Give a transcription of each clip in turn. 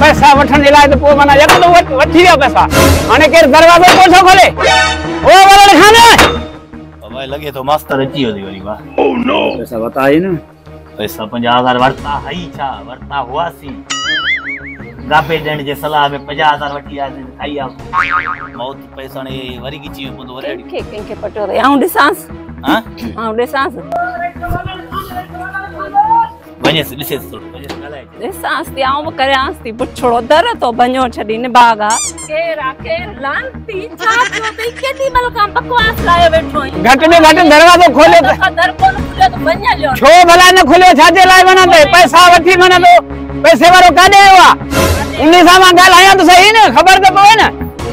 पैसा वठण जे लाइ त पोइ माना यक तो वठी विया पैसा। हाणे केर दरवाज़ो कोन थो खोले। ओ वलड़ खान भाई लगे तो मास्टर अची वई वरी वाह। ओह नो पैसा बताई न पैसा 50,000 वरता हई छा वरता हुआसी गापे ॾियण जे सलाह में 50,000 वठी आ खाई आ मौत पैसा ने वरी की चीज पतो वरी के पटो रे आऊं ॾिसांस। हां आऊं ॾिसांस वनेस ॾिसे थोड़ो ॻाल्हाए ॾिसांस थी आऊं करियांस थी पुछड़ो दर तो बञो छॾी निभागा केरा केर लांती छा थियो तई केॾी महिल खां बकवास लायो वेठो आहीं। घट में घट दरवाज़ो खोलियो त दर कोन खुलियो त वञ लियो छो भला न खुलियो छाजे लाइ वञा ते पैसा वठी वञा तो पैसे वारो काॾे आयो आ उन सां मां ॻाल्हायां त सही न ख़बर त पवे न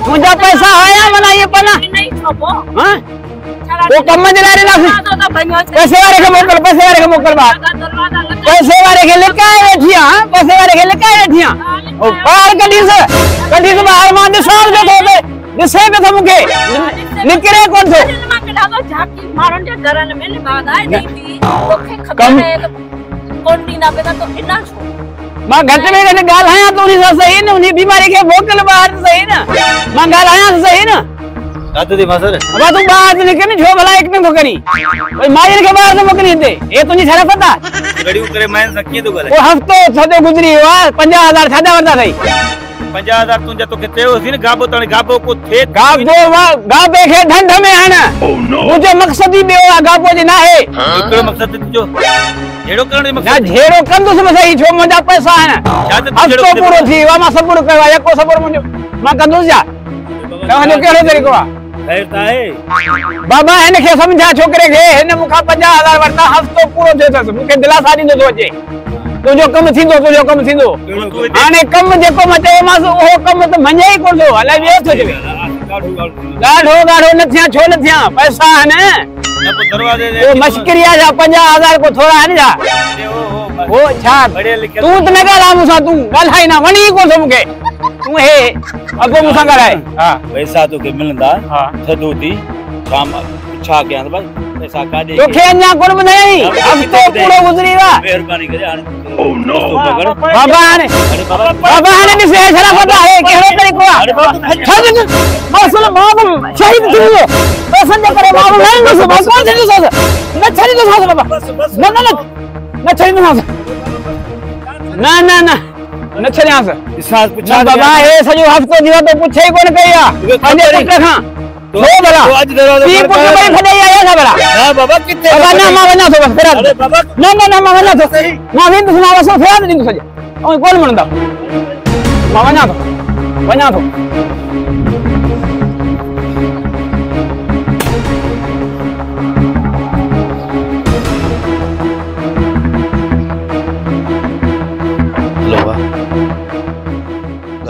मुंहिंजा पैसा आया मना ये पना नहीं छपो हां वो कम जे लाइ ॾिनासीं पैसे वारे खे मोकल बाहर पैसे वारे खे लिकाए वेठी हां पैसे वारे खे लिकाए वेठी हां ओ बाहर कढीस बाहर मां ॾिसां जो तो ॾिसे पे तो मूंखे निकिरे कोन थो झाकी मारन जे घरन में निभागाए नहीं थी तोखे खबर है कोन ॾींदा पे तो इना छो मां घट में घट ॻाल्हायां तो उन सां सही न उन बीमारी खे मोकल बाहर सही न मां ॻाल्हायां सही न दादू दी मासर अब तू बाहर निकल छो भला एक न करी भाई मायर के बाहर से मोकली दे ए तुनी छरा पता गड़ियो करे मैं सकी तो गले वो हफ्तो छदे गुजरी हुआ 50,000 छदा वरदा थई 50,000 तुंजा तो केते हो सी न गाबो तने गाबो को थे गाबे के ढंढ में है ना मुझे मकसद ही बेवा गाबो जे ना है केड़ो मकसद तुजो जेड़ो करने ना मकसद झेड़ो कंदुस में सही छो मुंजा पैसा है ना हफ्तो पूरो थी वा मां सबुर कयो एको सबुर मुंजो मां कंदुस जा तने केड़ो तरीको आ खैर ता है बाबा इन के समझा छोकरे के इन मुखा 50,000 वरता हफ्तो पूरो थे तस मुके दिलासा दी तो अचे तुजो कम थींदो हाने कम जेको मचे मास ओ कम त मने ही कोन थो अलाई वे थो जे गाढ़ो न थिया छो न थिया पैसा है न दरवाजे वो मशकरिया जा 50,000 को थोड़ा है जा वो छा तू त न गाला मुसा तू गालाई ना वणी को सो मुके तू हे अगो मुसा कराए हां पैसा तो के मिलंदा हां थदो थी शाम छा के भाई पैसा काडे तो खे अन्या कोन बुधाई अब तो पूरो गुजरी वा मेहरबानी करे ओह नो बाबा ने दिसे छरा पता है केरो तरीको आ छद मसल बाबा शहीद थी पैसा जे करे बाबा नहीं न सो बस न छरी तो सास बाबा न छरी तो सास न छरी आस सास पूछा बाबा ए सजो हफ्तो दिवा तो पूछे कोन कइया अने पुत्र खां तो भला तो आज दरवाजा ती पुत्र भाई खड़े आया था भला हां बाबा कितने बाबा ना मां वना तो बस फेरा अरे बाबा ना मां वना तो मां विंद सुना वसो फेरा दिन सजे ओ कोन मनदा मां वना तो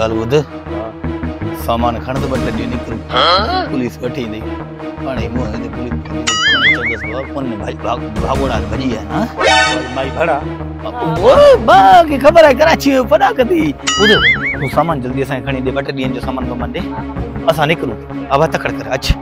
गाल बुध सामान खण तो बट दी निकल पुलिस बैठी नहीं पानी मुंह दे पुलिस चंदस बाबा कोन भाई भागोड़ा भजी है ना भाई भड़ा वो बा की खबर है कराची में पड़ा कदी बुध तू सामान जल्दी से खणी दे बट दी जो सामान को मन दे असा निकलू अब तकड़ कर अच्छा